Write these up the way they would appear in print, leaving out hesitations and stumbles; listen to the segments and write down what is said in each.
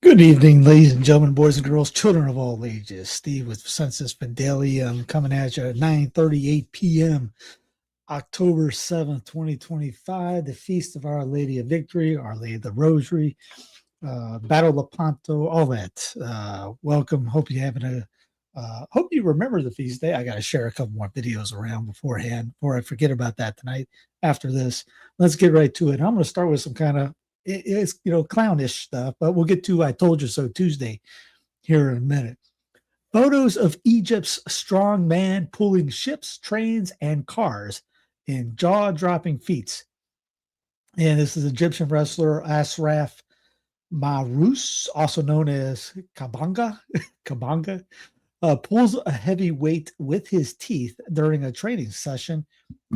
Good evening, ladies and gentlemen, boys and girls, children of all ages. Steve with Census from Daly. I'm coming at you at 9:38 p.m. October 7th, 2025, the Feast of Our Lady of Victory, Our Lady of the Rosary, Battle Lepanto, all that. Welcome. Hope you having hope you remember the feast day. I got to share a couple more videos around beforehand before I forget about that tonight. After this, let's get right to it. I'm going to start with some kind of it's clownish stuff, but we'll get to I Told You So Tuesday here in a minute. Photos of Egypt's strong man pulling ships, trains, and cars in jaw-dropping feats. And this is Egyptian wrestler Asraf Marous, also known as Kabanga, pulls a heavy weight with his teeth during a training session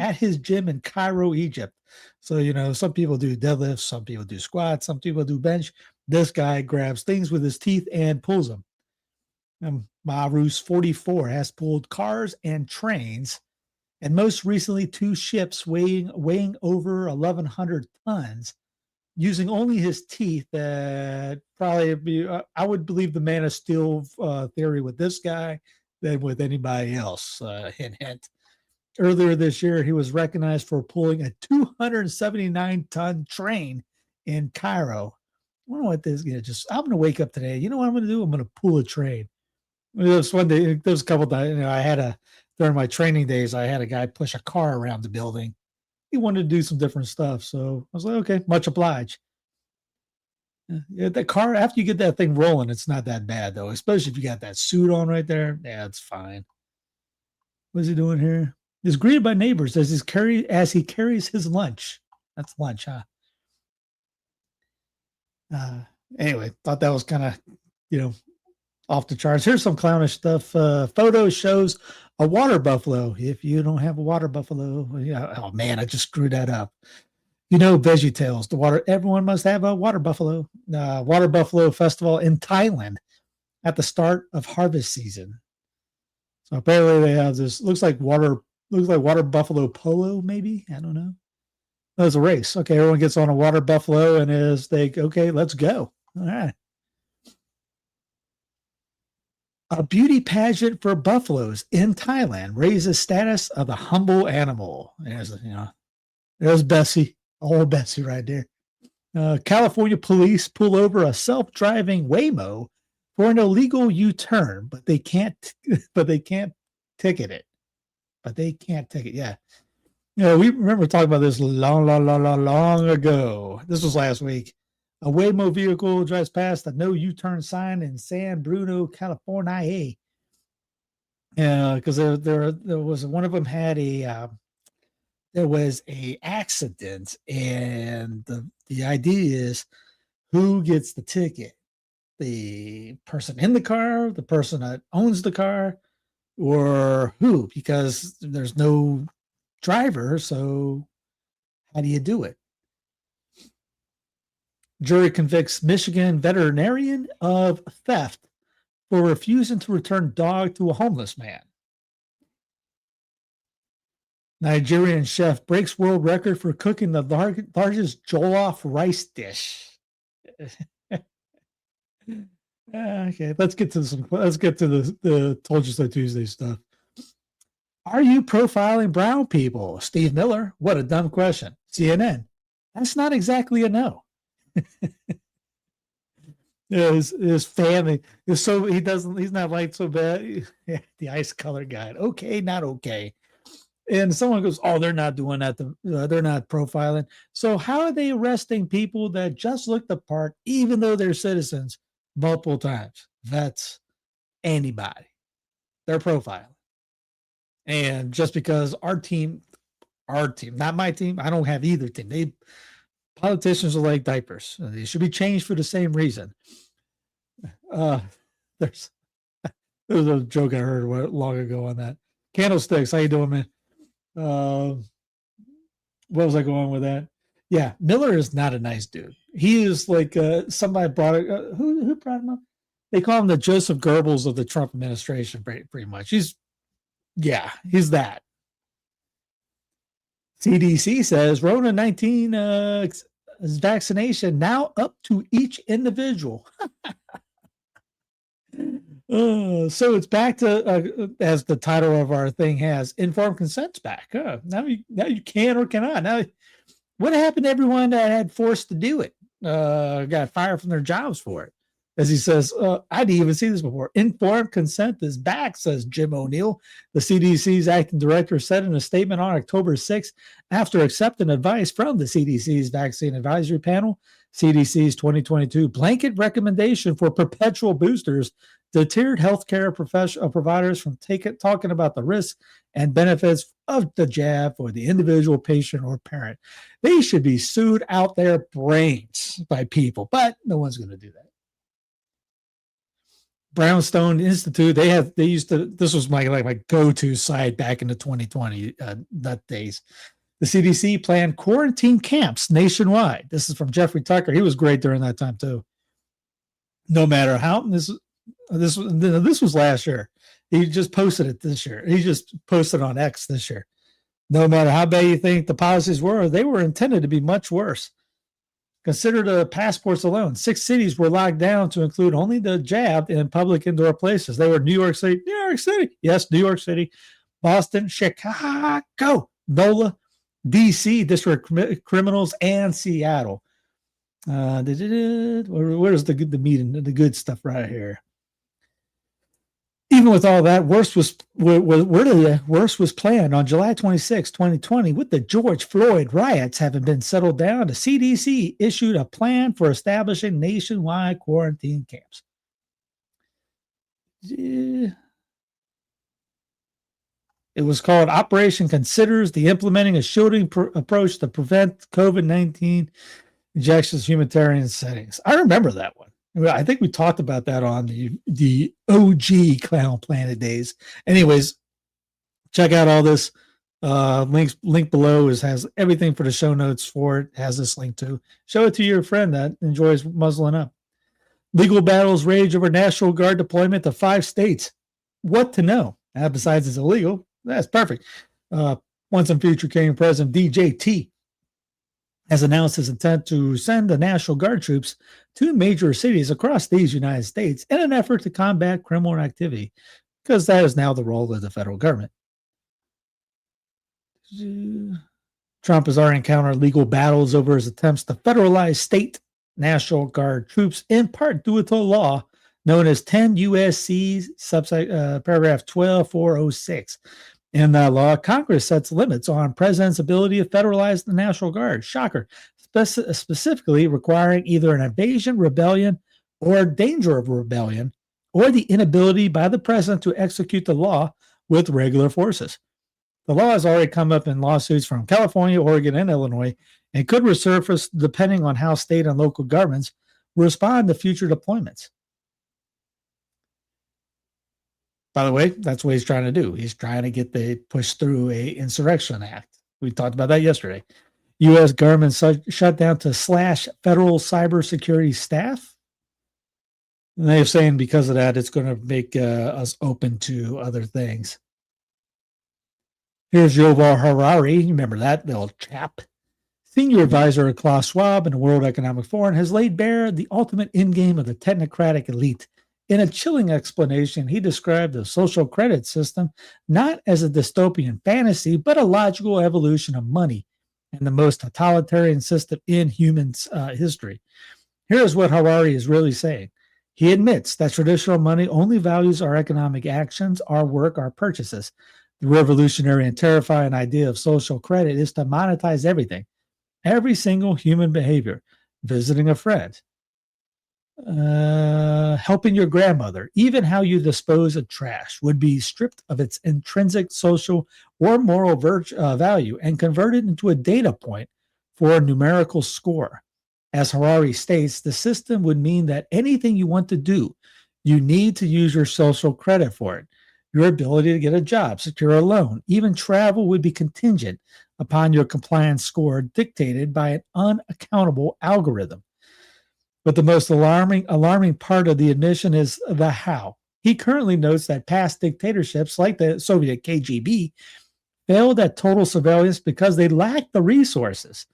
at his gym in Cairo, Egypt. So, some people do deadlifts, some people do squats, some people do bench. This guy grabs things with his teeth and pulls them. Marous, 44, has pulled cars and trains, and most recently 2 ships weighing over 1,100 tons, using only his teeth. That probably be, I would believe the Man of Steel theory with this guy than with anybody else. Hint, hint. Earlier this year, he was recognized for pulling a 279-ton train in Cairo. I don't know what this is. I'm going to wake up today. You know what I'm going to do? I'm going to pull a train. There was one day, there was a couple of times, during my training days, I had a guy push a car around the building. He wanted to do some different stuff. So I was like, okay, much obliged. The car, after you get that thing rolling, it's not that bad, though, especially if you got that suit on right there. Yeah, it's fine. What's he doing here? He's greeted by neighbors as he carries his lunch. That's lunch, huh? Anyway, thought that was kind of, off the charts. Here's some clownish stuff. Photo shows a water buffalo. If you don't have a water buffalo, oh man, I just screwed that up. Veggie Tales, everyone must have a water buffalo. Water Buffalo Festival in Thailand at the start of harvest season. So apparently they have this, looks like water buffalo polo, maybe. I don't know. It's a race. Okay, everyone gets on a water buffalo and okay, let's go. All right. A beauty pageant for buffaloes in Thailand raises status of the humble animal. There's Bessie, old Bessie right there. California police pull over a self-driving Waymo for an illegal U-turn, but they can't ticket it. Yeah. We remember talking about this long ago. This was last week. A Waymo vehicle drives past a no U-turn sign in San Bruno, California. Because there was one of them had there was a accident, and the idea is who gets the ticket? The person in the car, the person that owns the car, or who? Because there's no driver, so how do you do it? Jury convicts Michigan veterinarian of theft for refusing to return dog to a homeless man. Nigerian chef breaks world record for cooking the largest jollof rice dish. Okay, let's get to the Told You So Tuesday stuff. Are you profiling brown people? Steve Miller, what a dumb question. CNN, that's not exactly a no. His family is he's not like so bad. The ice color guy. Okay, not okay. And someone goes, oh, they're not doing that. They're not profiling. So how are they arresting people that just look the part, even though they're citizens, multiple times? That's anybody. They're profiling. And just because our team, not my team, I don't have either team. Politicians are like diapers. They should be changed for the same reason. There's a joke I heard long ago on that. Candlesticks, how you doing, man? What was I going with that? Yeah, Miller is not a nice dude. He is like somebody brought it. Who brought him up? They call him the Joseph Goebbels of the Trump administration, pretty much. He's that. CDC says Rona 19 vaccination now up to each individual. So it's back to, as the title of our thing has, informed consent's back. Now you can or cannot. Now, what happened to everyone that had forced to do it? Got fired from their jobs for it. As he says, I didn't even see this before. Informed consent is back, says Jim O'Neill. The CDC's acting director said in a statement on October 6th, after accepting advice from the CDC's vaccine advisory panel, CDC's 2022 blanket recommendation for perpetual boosters deterred healthcare providers from talking about the risks and benefits of the jab for the individual patient or parent. They should be sued out their brains by people, but no one's going to do that. Brownstone Institute, this was my go-to site back in the 2020 nut days. The CDC planned quarantine camps nationwide. This is from Jeffrey Tucker. He was great during that time too. No matter how this was last year. He just posted it this year. He just posted on X this year. No matter how bad you think the policies were, they were intended to be much worse. Consider the passports alone. 6 cities were locked down to include only the jabbed in public indoor places. They were New York City, yes, New York City, Boston, Chicago, NOLA, D.C., District Criminals, and Seattle. Where's the meeting, the good stuff right here? Even with all that, worse was planned on July 26, 2020. With the George Floyd riots having been settled down, the CDC issued a plan for establishing nationwide quarantine camps. It was called Operation Considers the Implementing a Shielding Approach to Prevent COVID-19 Injections Humanitarian Settings. I remember that one. I think we talked about that on the OG Clown Planet days. Anyways, check out all this. Link below has everything for the show notes for it. Has this link too. Show it to your friend that enjoys muzzling up. Legal battles rage over National Guard deployment to 5 states. What to know? Besides it's illegal. That's perfect. Once and future Kenyan President DJT has announced his intent to send the National Guard troops to major cities across these United States in an effort to combat criminal activity, because that is now the role of the federal government. Trump has already encountered legal battles over his attempts to federalize state National Guard troops, in part due to a law known as 10 U.S.C. paragraph 12406. In that law, Congress sets limits on president's ability to federalize the National Guard. Shocker. Specifically requiring either an invasion, rebellion, or danger of rebellion, or the inability by the president to execute the law with regular forces. The law has already come up in lawsuits from California, Oregon, and Illinois, and could resurface depending on how state and local governments respond to future deployments. By the way, that's what he's trying to do. He's trying to push through a Insurrection Act. We talked about that yesterday. U.S. government shutdown to slash federal cybersecurity staff. And they're saying because of that, it's going to make us open to other things. Here's Yuval Harari. You remember that little chap? Senior advisor at Klaus Schwab and the World Economic Forum has laid bare the ultimate endgame of the technocratic elite. In a chilling explanation, he described the social credit system not as a dystopian fantasy, but a logical evolution of money and the most totalitarian system in human history. Here's what Harari is really saying. He admits that traditional money only values our economic actions, our work, our purchases. The revolutionary and terrifying idea of social credit is to monetize everything, every single human behavior, visiting a friend, helping your grandmother, even how you dispose of trash would be stripped of its intrinsic social or moral value and converted into a data point for a numerical score. As Harari states, the system would mean that anything you want to do, you need to use your social credit for it. Your ability to get a job, secure a loan, even travel would be contingent upon your compliance score dictated by an unaccountable algorithm. But the most alarming part of the admission is the how. He currently notes that past dictatorships like the Soviet KGB failed at total surveillance because they lacked the resources.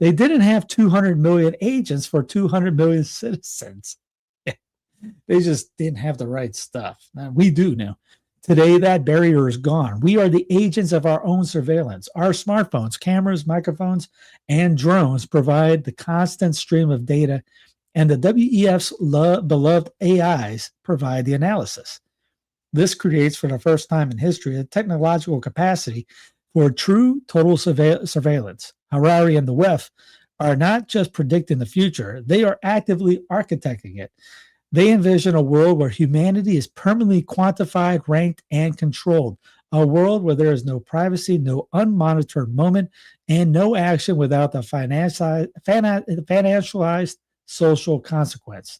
They didn't have 200 million agents for 200 million citizens. They just didn't have the right stuff. Now, we do now. Today, that barrier is gone. We are the agents of our own surveillance. Our smartphones, cameras, microphones, and drones provide the constant stream of data, and the WEF's beloved AIs provide the analysis. This creates, for the first time in history, a technological capacity for true total surveillance. Harari and the WEF are not just predicting the future, they are actively architecting it. They envision a world where humanity is permanently quantified, ranked, and controlled. A world where there is no privacy, no unmonitored moment, and no action without the financialized social consequence.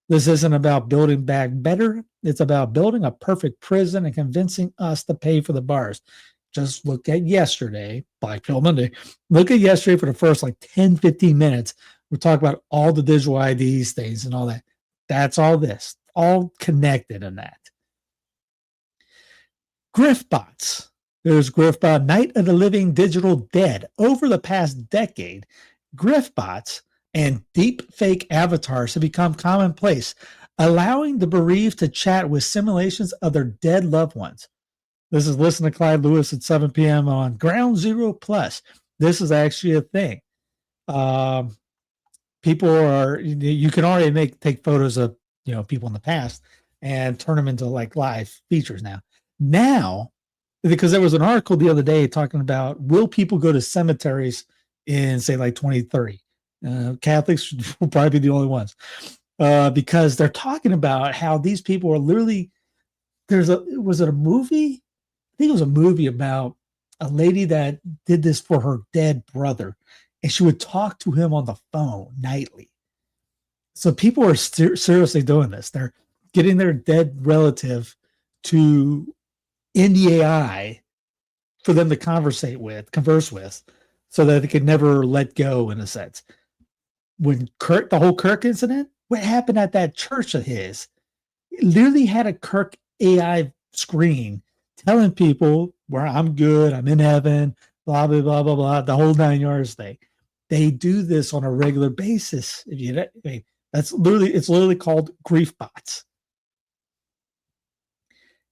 This isn't about building back better. It's about building a perfect prison and convincing us to pay for the bars. Just look at yesterday, Black Pill Monday. Look at yesterday for the first 10, 15 minutes. We're talking about all the digital IDs things and all that. That's all this, all connected in that. Griefbots. There's Griefbot, Night of the Living Digital Dead. Over the past decade, Griefbots and deep fake avatars have become commonplace, allowing the bereaved to chat with simulations of their dead loved ones. This is Listen to Clyde Lewis at 7 p.m. on Ground Zero Plus. This is actually a thing. People are, you can already take photos of, people in the past and turn them into live features now, because there was an article the other day talking about, will people go to cemeteries in say 2030? Catholics will probably be the only ones, because they're talking about how these people are literally, was it a movie? I think it was a movie about a lady that did this for her dead brother, and she would talk to him on the phone nightly. So people are seriously doing this. They're getting their dead relative to in the AI for them to converse with, so that they could never let go, in a sense. When Kirk, the whole Kirk incident, what happened at that church of his, it literally had a Kirk AI screen telling people where I'm good, I'm in heaven, blah, blah, blah, blah, blah, the whole 9 yards thing. They do this on a regular basis. It's literally called Griefbots.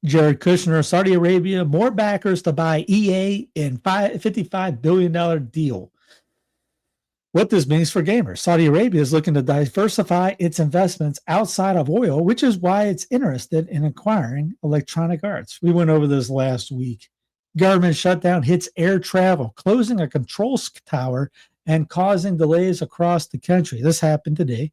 Jared Kushner, Saudi Arabia, more backers to buy EA in $55 billion deal. What this means for gamers. Saudi Arabia is looking to diversify its investments outside of oil, which is why it's interested in acquiring Electronic Arts. We went over this last week. Government shutdown hits air travel, closing a control tower and causing delays across the country. This happened today.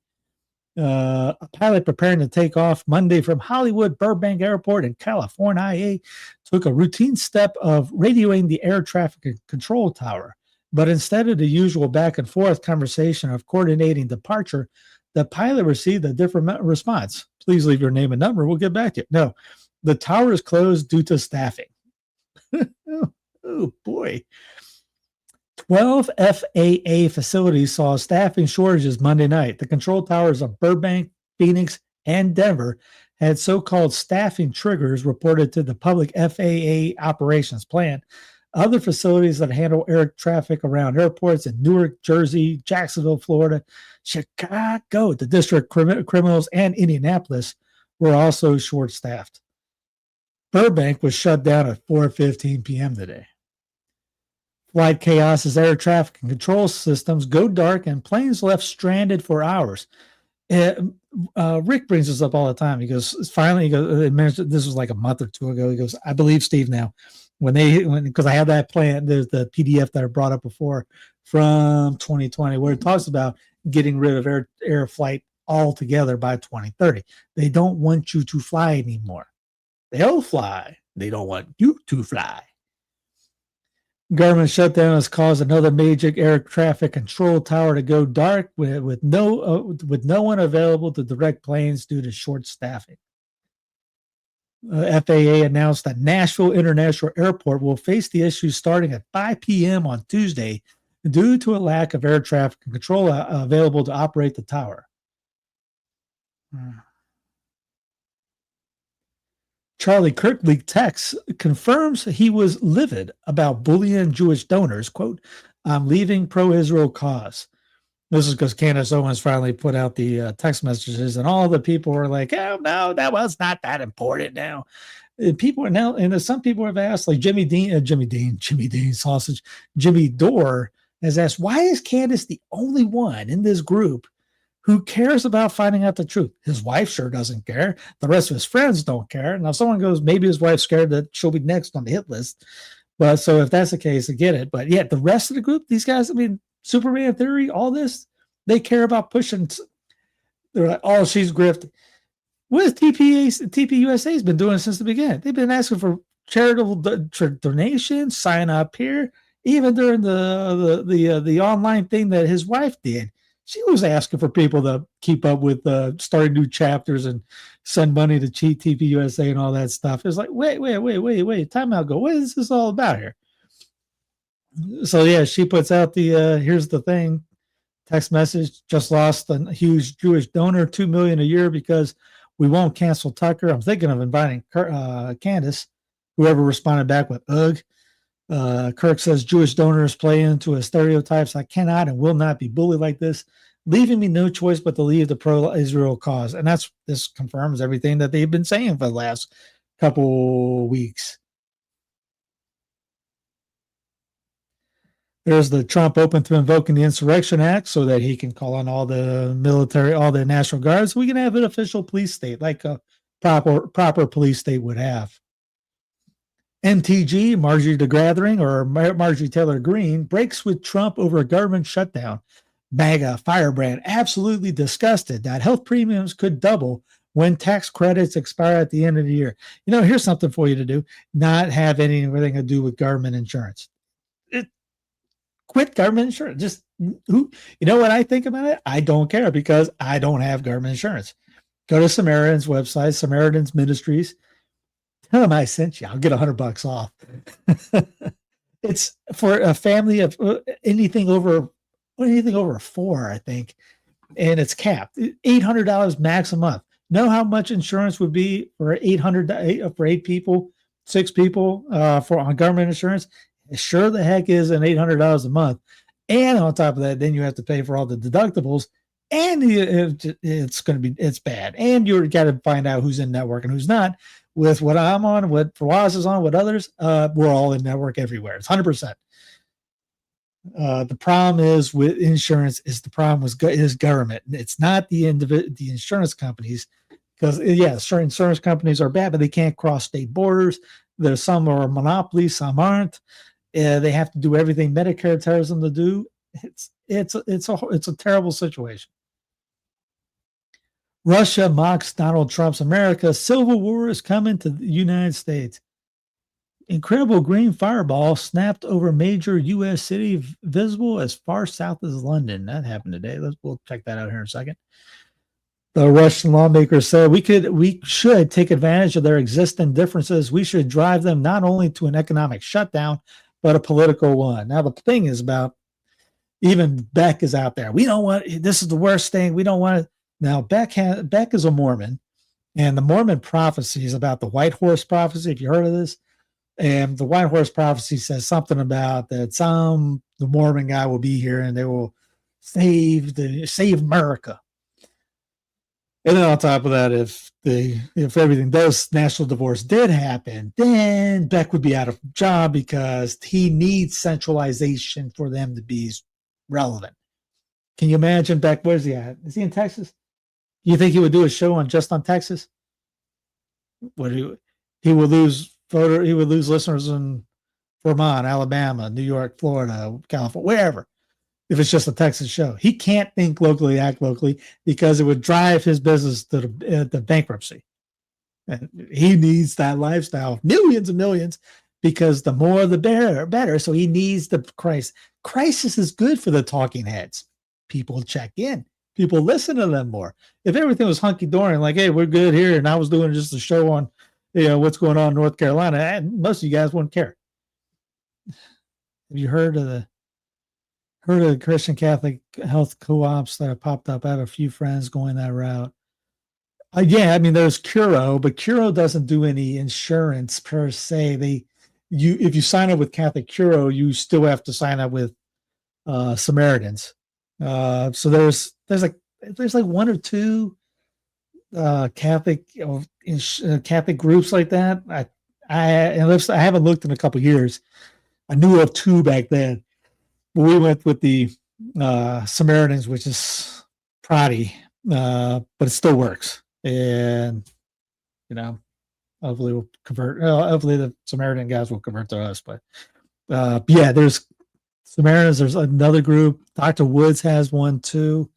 A pilot preparing to take off Monday from Hollywood Burbank Airport in California took a routine step of radioing the air traffic control tower. But instead of the usual back and forth conversation of coordinating departure, the pilot received a different response. Please leave your name and number. We'll get back to you. No, the tower is closed due to staffing. oh, boy. 12 FAA facilities saw staffing shortages Monday night. The control towers of Burbank, Phoenix, and Denver had so-called staffing triggers reported to the public FAA operations plan. Other facilities that handle air traffic around airports in Newark, Jersey, Jacksonville, Florida, Chicago, the district criminals, and Indianapolis were also short-staffed. Burbank was shut down at 4:15 p.m. today. Flight chaos as air traffic and control systems go dark and planes left stranded for hours. Rick brings this up all the time. He goes, this was like a month or two ago. He goes, I believe Steve now. Because I have that plan, there's the PDF that I brought up before from 2020, where it talks about getting rid of air flight altogether by 2030. They don't want you to fly anymore. They'll fly. They don't want you to fly. Government shutdown has caused another major air traffic control tower to go dark with no one available to direct planes due to short staffing. FAA announced that Nashville International Airport will face the issue starting at 5 p.m. on Tuesday due to a lack of air traffic control available to operate the tower. Charlie Kirk leaked texts confirms he was livid about bullying Jewish donors. Quote, I'm leaving pro-Israel cause. This is because Candace Owens finally put out the text messages, and all the people were like, "Oh no, that was not that important." Now, people are now, and some people have asked, like Jimmy Dean sausage, Jimmy Dore has asked, "Why is Candace the only one in this group who cares about finding out the truth? His wife sure doesn't care. The rest of his friends don't care." Now, someone goes, maybe his wife's scared that she'll be next on the hit list. But so if that's the case, I get it. But yeah, the rest of the group, these guys, I mean, Superman Theory, all this, they care about pushing. They're like, oh, she's grifting. What has TPUSA has been doing since the beginning? They've been asking for charitable donations, sign up here. Even during the online thing that his wife did, she was asking for people to keep up with starting new chapters and send money to TPUSA and all that stuff. It's like, wait, time out. Go, what is this all about here? So yeah, she puts out the here's the thing text message. Just lost a huge Jewish donor, $2 million a year because we won't cancel Tucker. I'm thinking of inviting Candace. Whoever responded back with ugh. Kirk says Jewish donors play into a stereotypes. I cannot and will not be bullied like this, leaving me no choice but to leave the pro-Israel cause. And this confirms everything that they've been saying for the last couple weeks. There's the Trump open to invoking the Insurrection Act so that he can call on all the military, all the National Guards. We can have an official police state like a proper police state would have. MTG, Marjorie the Gathering, or Marjorie Taylor Greene, breaks with Trump over a government shutdown. MAGA firebrand, absolutely disgusted that health premiums could double when tax credits expire at the end of the year. You know, here's something for you to do. Not have anything to do with government insurance. Quit government insurance. Just you know what I think about it? I don't care because I don't have government insurance. Go to Samaritan's website, Samaritan's Ministries. Tell them I sent you. I'll get $100 off. It's for a family of anything over 4, I think, and it's capped. $800 max a month. Know how much insurance would be for 8 people, 6 people for on government insurance? It sure the heck is an $800 a month. And on top of that, then you have to pay for all the deductibles, and it's bad. And you got to find out who's in network and who's not. With what I'm on, what Fawaz is on, what others, we're all in network everywhere. It's 100%. The problem is with insurance is government. It's not the insurance companies, because certain insurance companies are bad, but they can't cross state borders. There's some are monopolies, some aren't. They have to do everything Medicare tells them to do. It's a terrible situation. Russia mocks Donald Trump's America. Civil war is coming to the United States. Incredible green fireball snapped over major U.S. city visible as far south as London. That happened today. We'll check that out here in a second. The Russian lawmakers said we should take advantage of their existing differences. We should drive them not only to an economic shutdown, but a political one. Now, the thing is about even Beck is out there. We don't want, this is the worst thing. We don't want it. Now, Beck is a Mormon, and the Mormon prophecy is about the white horse prophecy. If you heard of this, and the white horse prophecy says something about that the Mormon guy will be here and they will save America. And then on top of that, if everything national divorce did happen, then Beck would be out of job because he needs centralization for them to be relevant. Can you imagine Beck? Where's he at? Is he in Texas? You think he would do a show just on Texas? He would lose listeners in Vermont, Alabama, New York, Florida, California, wherever. If it's just a Texas show, he can't think locally, act locally, because it would drive his business to the bankruptcy. And he needs that lifestyle, millions and millions, because the more the better. So he needs the crisis. Crisis is good for the talking heads. People check in. People listen to them more. If everything was hunky-dory and like, hey, we're good here, and I was doing just a show on, what's going on in North Carolina, most of you guys wouldn't care. Have you heard of the Christian Catholic health co-ops that have popped up? I have a few friends going that route. There's Curo, but Curo doesn't do any insurance per se. If you sign up with Catholic Curo, you still have to sign up with Samaritans. So there's like one or two Catholic Catholic groups like that. I haven't looked in a couple years. I knew of two back then, but we went with the Samaritans, which is proddy, but it still works. And you know, hopefully we'll convert. Hopefully the Samaritan guys will convert to us. But yeah, there's Samaritans. There's another group. Dr. Woods has one too.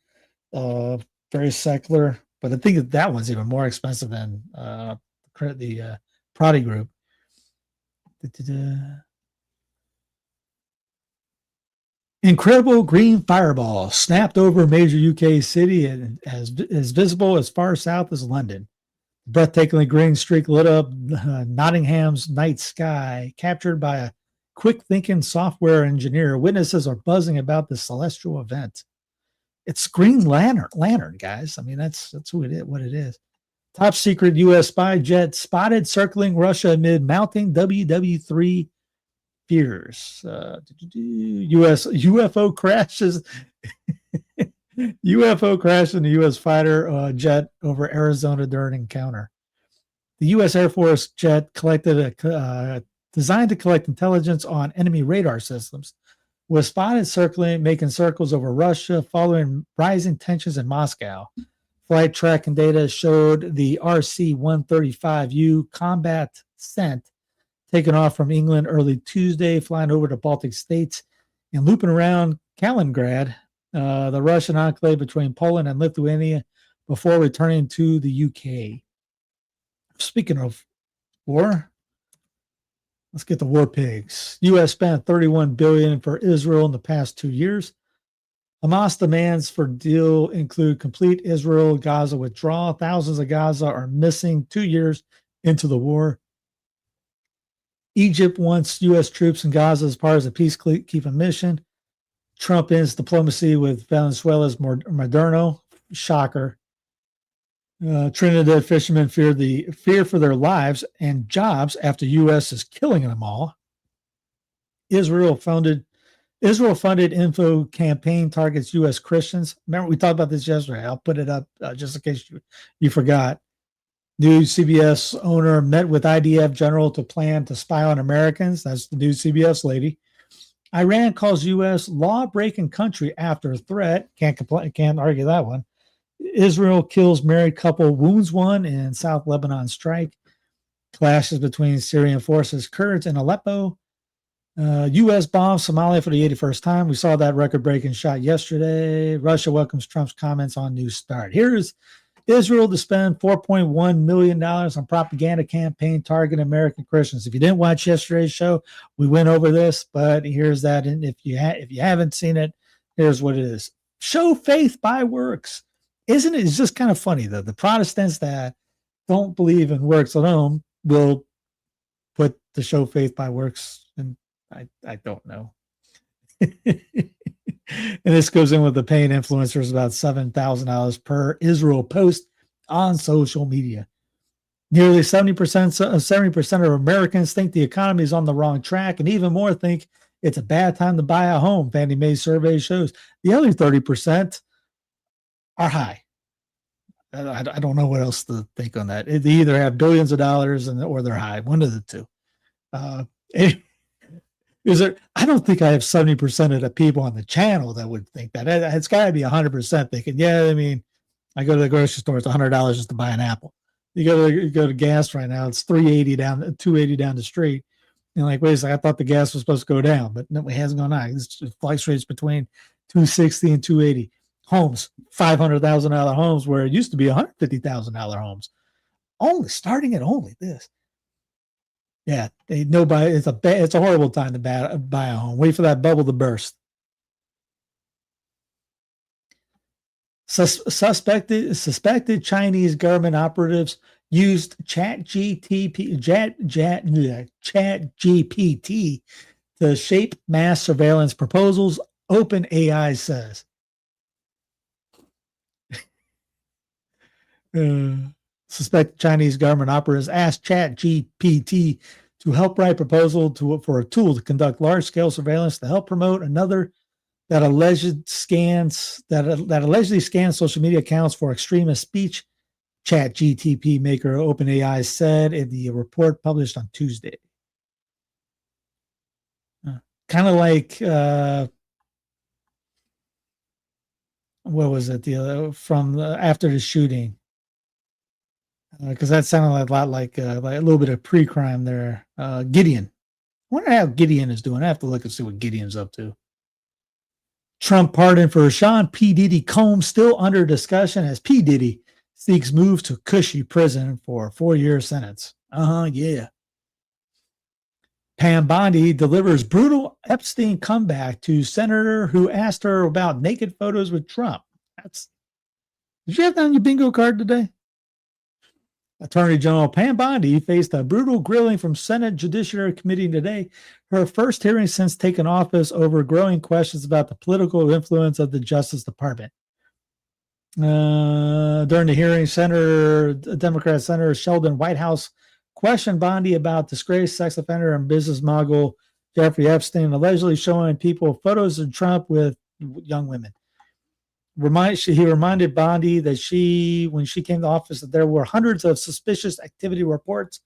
Very secular, but I think that one's even more expensive than the Prodi group. Incredible green fireball snapped over a major UK city and is visible as far south as London. Breathtakingly green streak lit up Nottingham's night sky, captured by a quick-thinking software engineer. Witnesses are buzzing about the celestial event. It's Green Lantern, guys. I mean, that's what it is. Top secret U.S. spy jet spotted circling Russia amid mounting WW3 fears. U.S. UFO crashes. UFO crash in the U.S. fighter jet over Arizona during encounter. The U.S. Air Force jet designed to collect intelligence on enemy radar systems was spotted making circles over Russia following rising tensions in Moscow. Flight tracking data showed the RC-135U combat scent taken off from England early Tuesday, flying over the Baltic states and looping around Kaliningrad, the Russian enclave between Poland and Lithuania, before returning to the UK. Speaking of war, let's get the war pigs. U.S. spent $31 billion for Israel in the past 2 years. Hamas demands for deal include complete Israel-Gaza withdrawal. Thousands of Gaza are missing 2 years into the war. Egypt wants U.S. troops in Gaza as part of the peacekeeping mission. Trump ends diplomacy with Venezuela's Maduro. Shocker. Trinidad fishermen fear for their lives and jobs after U.S. is killing them all. Israel-funded info campaign targets U.S. Christians. Remember, we talked about this yesterday. I'll put it up just in case you forgot. New CBS owner met with IDF general to plan to spy on Americans. That's the new CBS lady. Iran calls U.S. law-breaking country after a threat. Can't argue that one. Israel kills married couple, wounds one in South Lebanon strike. Clashes between Syrian forces, Kurds, and Aleppo. U.S. bombs Somalia for the 81st time. We saw that record-breaking shot yesterday. Russia welcomes Trump's comments on New START. Here's Israel to spend $4.1 million on propaganda campaign targeting American Christians. If you didn't watch yesterday's show, we went over this, but here's that. And if you haven't seen it, here's what it is. Show faith by works. Isn't it? It's just kind of funny, though. The Protestants that don't believe in works alone will put the show faith by works, and I don't know. And this goes in with the paying influencers about $7,000 per Israel post on social media. Nearly 70% of Americans think the economy is on the wrong track, and even more think it's a bad time to buy a home. Fannie Mae survey shows the other 30% are high. I don't know what else to think on that. They either have billions of dollars or they're high. One of the two. I don't think I have 70% of the people on the channel that would think that. It's got to be 100% thinking, yeah, I mean, I go to the grocery store, it's $100 just to buy an apple. You go to gas right now, it's $2.80 down the street. And like, wait a second, I thought the gas was supposed to go down, but no, it hasn't gone down. It fluctuates between $2.60 and $2.80. Homes, $500,000 homes, where it used to be $150,000 homes. Starting at only this. Yeah, it's a horrible time to buy a home. Wait for that bubble to burst. Suspected Chinese government operatives used ChatGPT to shape mass surveillance proposals, OpenAI says. Suspected Chinese government operatives asked ChatGPT to help write proposal for a tool to conduct large-scale surveillance to help promote another that allegedly scans social media accounts for extremist speech. Chat GTP maker OpenAI said in the report published on Tuesday. Kind of like what was it after the shooting? Because that sounded a lot like a little bit of pre-crime there. Gideon. I wonder how Gideon is doing. I have to look and see what Gideon's up to. Trump pardon for Sean P. Diddy Combs still under discussion as P. Diddy seeks move to cushy prison for a 4-year sentence. Yeah. Pam Bondi delivers brutal Epstein comeback to senator who asked her about naked photos with Trump. Did you have that on your bingo card today? Attorney General Pam Bondi faced a brutal grilling from Senate Judiciary Committee today, her first hearing since taking office over growing questions about the political influence of the Justice Department. During the hearing, Democrat Senator Sheldon Whitehouse questioned Bondi about disgraced sex offender and business mogul Jeffrey Epstein, allegedly showing people photos of Trump with young women. He reminded Bondi that when she came to office, that there were hundreds of suspicious activity reports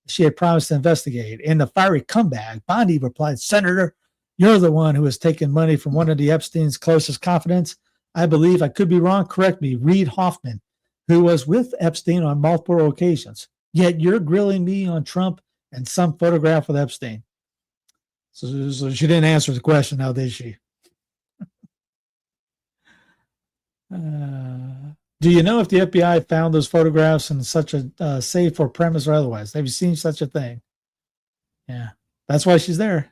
she had promised to investigate. In the fiery comeback, Bondi replied, "Senator, you're the one who has taken money from one of the Epstein's closest confidants. I believe, I could be wrong, correct me, Reed Hoffman, who was with Epstein on multiple occasions. Yet you're grilling me on Trump and some photograph with Epstein." So she didn't answer the question now, did she? Do you know if the FBI found those photographs in such a safe or premise or otherwise? Have you seen such a thing? Yeah, that's why she's there.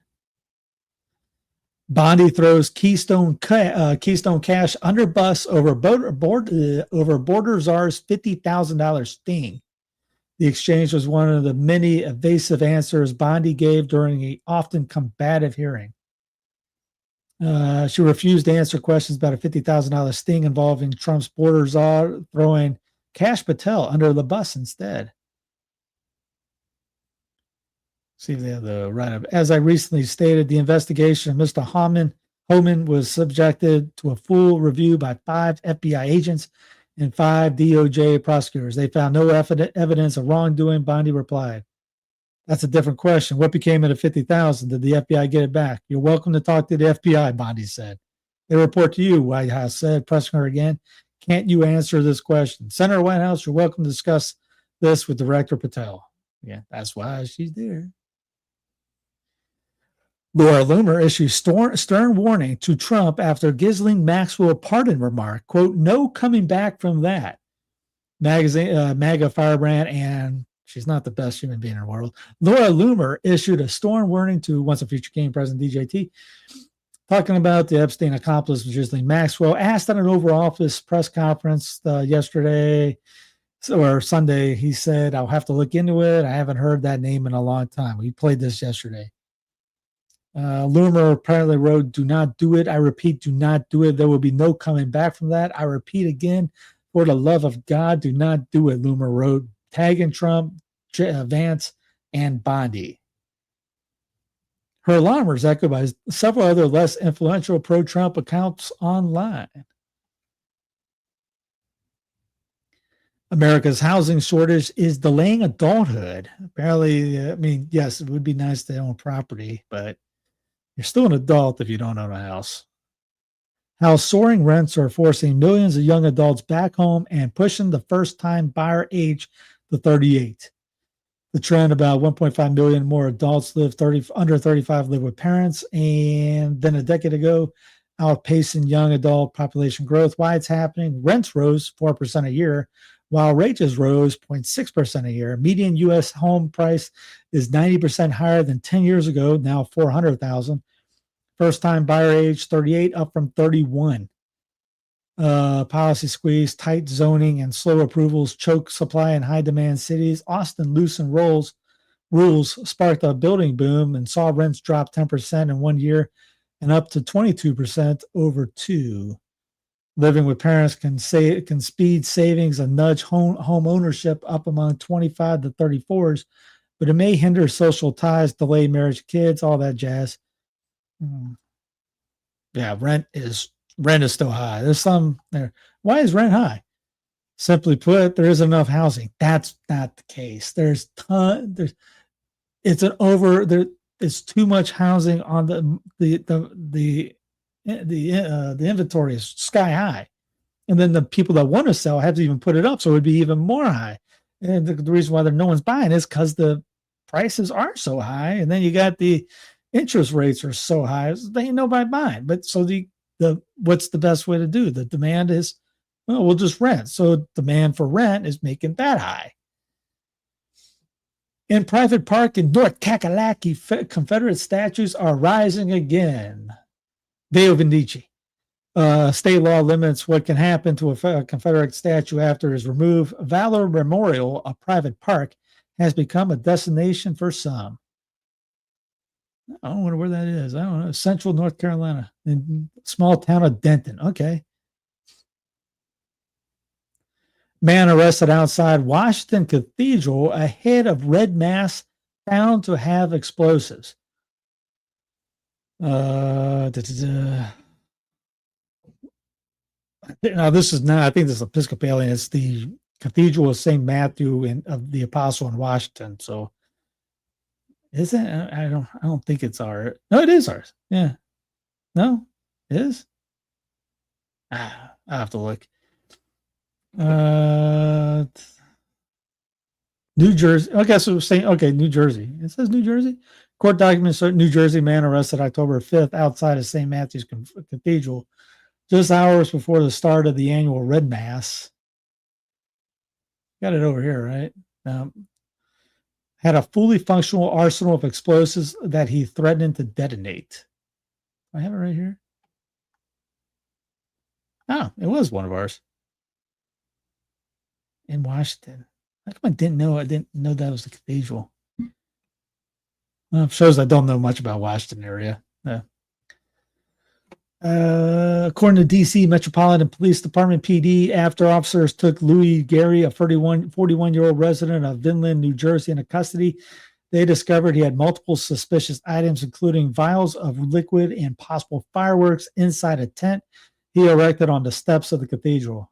Bondi throws Keystone Cash under bus over border czar's $50,000 sting. The exchange was one of the many evasive answers Bondi gave during an often combative hearing. She refused to answer questions about a $50,000 sting involving Trump's border czar, throwing Kash Patel under the bus instead. See if they have the write-up. As I recently stated, the investigation of Mr. Homan was subjected to a full review by 5 FBI agents and 5 DOJ prosecutors. They found no evidence of wrongdoing, Bondi replied. That's a different question. What became of the $50,000? Did the FBI get it back? You're welcome to talk to the FBI, Bondi said. They report to you, White House said, pressing her again. Can't you answer this question? Senator Whitehouse, you're welcome to discuss this with Director Patel. Yeah, that's why she's there. Laura Loomer issues stern warning to Trump after Ghislaine Maxwell pardon remark. Quote, no coming back from that. MAGA firebrand, and she's not the best human being in the world. Laura Loomer issued a stern warning to once a future king President DJT, talking about the Epstein accomplice Ghislaine Maxwell, asked at an Oval Office press conference yesterday or Sunday. He said, I'll have to look into it. I haven't heard that name in a long time. We played this yesterday. Loomer apparently wrote, do not do it. I repeat, do not do it. There will be no coming back from that. I repeat again, for the love of God, do not do it, Loomer wrote, tagging Trump, Vance, and Bondi. Her alarm was echoed by several other less influential pro-Trump accounts online. America's housing shortage is delaying adulthood. Apparently, yes, it would be nice to own property, but you're still an adult if you don't own a house. How soaring rents are forcing millions of young adults back home and pushing the first-time buyer age to 38. The trend, about 1.5 million more adults under 35 live with parents, and then a decade ago, outpacing young adult population growth. Why it's happening? Rents rose 4% a year, while wages rose 0.6% a year. Median U.S. home price is 90% higher than 10 years ago, now $400,000. First-time buyer age 38, up from 31. Policy squeeze, tight zoning, and slow approvals choke supply in high-demand cities. Austin loosened rules sparked a building boom and saw rents drop 10% in 1 year and up to 22% over 2. Living with parents can speed savings and nudge home ownership up among 25 to 34s, but it may hinder social ties, delay marriage, kids, all that jazz. Yeah, rent is still high. There's some there. Why is rent high? Simply put, there isn't enough housing. That's not the case. There's it's an over there. It's too much housing on the inventory is sky high, and then the people that want to sell have to even put it up, so it would be even more high. And the reason why no one's buying is because the prices are so high, and then you got the interest rates are so high, they ain't nobody buying. But so the what's the best way to do? The demand is, well, we'll just rent. So demand for rent is making that high. In private park in North Kakalaki, Confederate statues are rising again. Deo Vindici. State law limits what can happen to a Confederate statue after it is removed. Valor Memorial, a private park, has become a destination for some. I don't wonder where that is. I don't know. Central North Carolina, in small town of Denton. Okay. Man arrested outside Washington Cathedral ahead of red mass found to have explosives. Now this is not, I think this is Episcopalian. It's the Cathedral of St. Matthew of the Apostle in Washington. So is it? I don't think it's ours. No, it is ours. Yeah. No, it is. I have to look. New Jersey. Okay, so saying New Jersey. It says New Jersey. Court documents: New Jersey man arrested October 5th outside of St. Matthew's Cathedral, just hours before the start of the annual Red Mass. Got it over here, right? Had a fully functional arsenal of explosives that he threatened to detonate. I have it right here. Oh, it was one of ours. In Washington. How come I didn't know that was the cathedral? Well, shows I don't know much about Washington area. According to DC Metropolitan Police Department PD, after officers took Louis Gary, a 41-year-old resident of Vinland, New Jersey, into custody, they discovered he had multiple suspicious items, including vials of liquid and possible fireworks inside a tent he erected on the steps of the cathedral.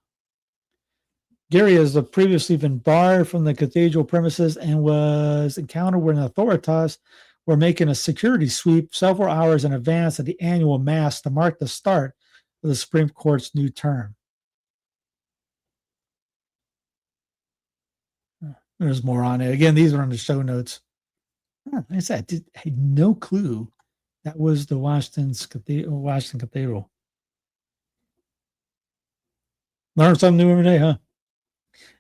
Gary has previously been barred from the cathedral premises and was encountered when authorities were making a security sweep several hours in advance of the annual mass to mark the start of the Supreme Court's new term. There's more on it. Again, these are on the show notes. Like I said, I had no clue that was the Washington Cathedral. Learn something new every day, huh?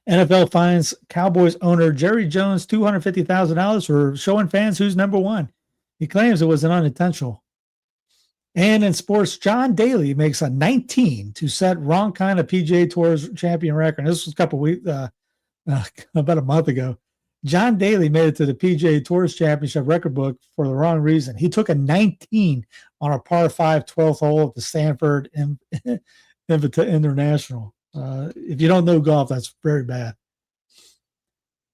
NFL fines Cowboys owner Jerry Jones $250,000 for showing fans who's number one. He claims it was an unintentional. And in sports, John Daly makes a 19 to set wrong kind of PGA Tours champion record. This was a couple weeks, about a month ago. John Daly made it to the PGA Tours Championship record book for the wrong reason. He took a 19 on a par 5 12th hole at the Stanford International. If you don't know golf, that's very bad.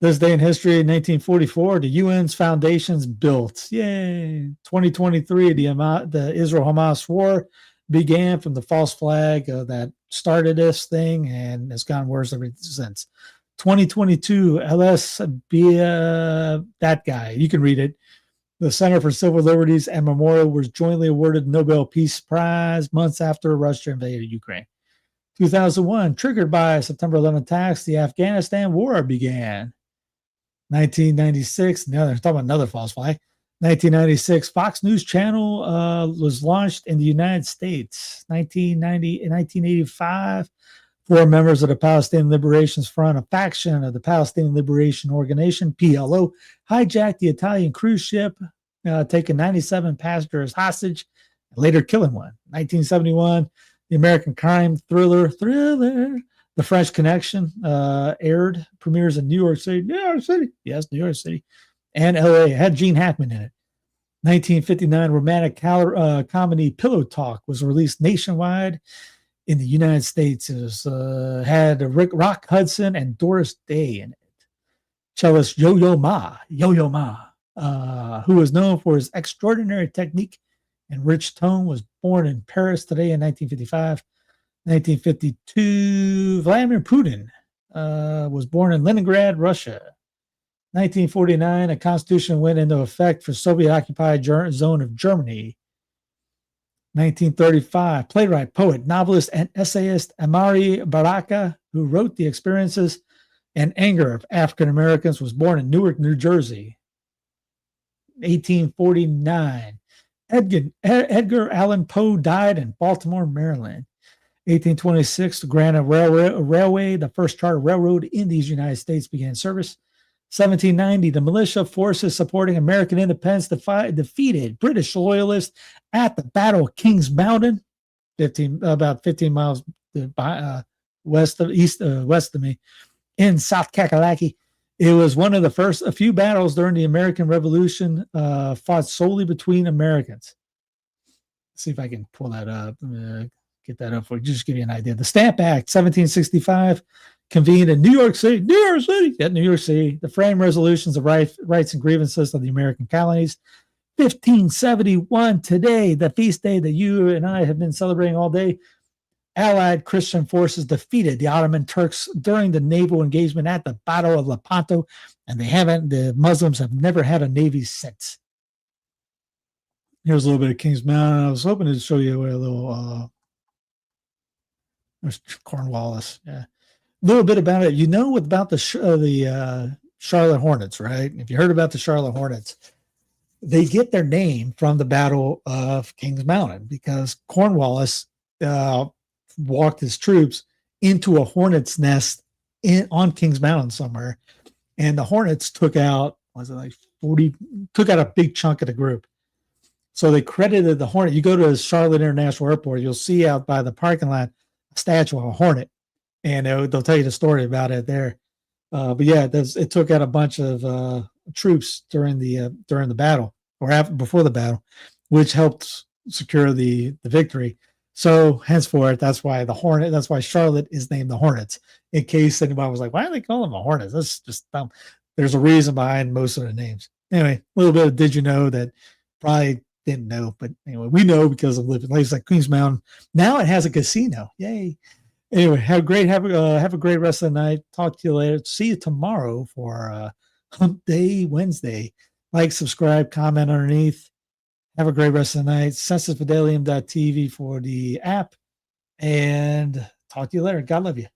This day in history, in 1944, the UN's foundations built. Yay! 2023, the Israel-Hamas war began from the false flag that started this thing, and it's gotten worse ever since. 2022, that guy, you can read it. The Center for Civil Liberties and Memorial was jointly awarded Nobel Peace Prize months after Russia invaded Ukraine. 2001, triggered by September 11 attacks, the Afghanistan war began. 1996, now they're talking about another false flag. 1996, Fox News Channel was launched in the United States. 1985, 4 members of the Palestinian Liberation Front, a faction of the Palestinian Liberation Organization, PLO, hijacked the Italian cruise ship, taking 97 passengers hostage, and later killing one. 1971, the American crime thriller, The French Connection, premieres in New York City. Yes, New York City. And LA. It had Gene Hackman in it. 1959, romantic comedy Pillow Talk was released nationwide in the United States. It had Rock Hudson and Doris Day in it. Cellist Yo-Yo Ma, who was known for his extraordinary technique And Rich Tone was born in Paris today in 1955. 1952, Vladimir Putin was born in Leningrad, Russia. 1949, a constitution went into effect for Soviet-occupied zone of Germany. 1935, playwright, poet, novelist, and essayist Amari Baraka, who wrote The Experiences and Anger of African Americans, was born in Newark, New Jersey. 1849, Edgar Allan Poe died in Baltimore, Maryland. 1826, the Granite Railway, the first charter railroad in these United States, began service. 1790, the militia forces supporting American independence defeated British loyalists at the Battle of Kings Mountain, about 15 miles west of me, in South Kakalaki. It was one of a few battles during the American Revolution fought solely between Americans. Let's see if I can pull that up. Get that up for you, just give you an idea. The Stamp Act, 1765, convened in New York City. New York City. The frame resolutions of rights and grievances of the American colonies. 1571, today, the feast day that you and I have been celebrating all day. Allied Christian forces defeated the Ottoman Turks during the naval engagement at the Battle of Lepanto, and the Muslims have never had a navy since. Here's a little bit of Kings Mountain. I was hoping to show you a little there's Cornwallis. Yeah. A little bit about it. You know about the Charlotte Hornets, right? If you heard about the Charlotte Hornets, they get their name from the Battle of Kings Mountain because Cornwallis walked his troops into a hornet's nest on Kings Mountain somewhere, and the Hornets took out a big chunk of the group. So they credited the Hornet. You go to Charlotte International Airport, you'll see out by the parking lot a statue of a hornet, and they'll tell you the story about it there. But yeah, it took out a bunch of troops during the battle or before the battle, which helped secure the victory. So henceforth, that's why Charlotte is named the Hornets. In case anybody was like, why do they call them the Hornets? That's just dumb. There's a reason behind most of the names. Anyway, a little bit of did you know that probably didn't know, but anyway, we know because of living places like Queens Mountain. Now it has a casino. Yay. Anyway, have a great rest of the night. Talk to you later. See you tomorrow for Hump Day Wednesday. Like, subscribe, comment underneath. Have a great rest of the night. Censusfidelium.tv for the app. And talk to you later. God love you.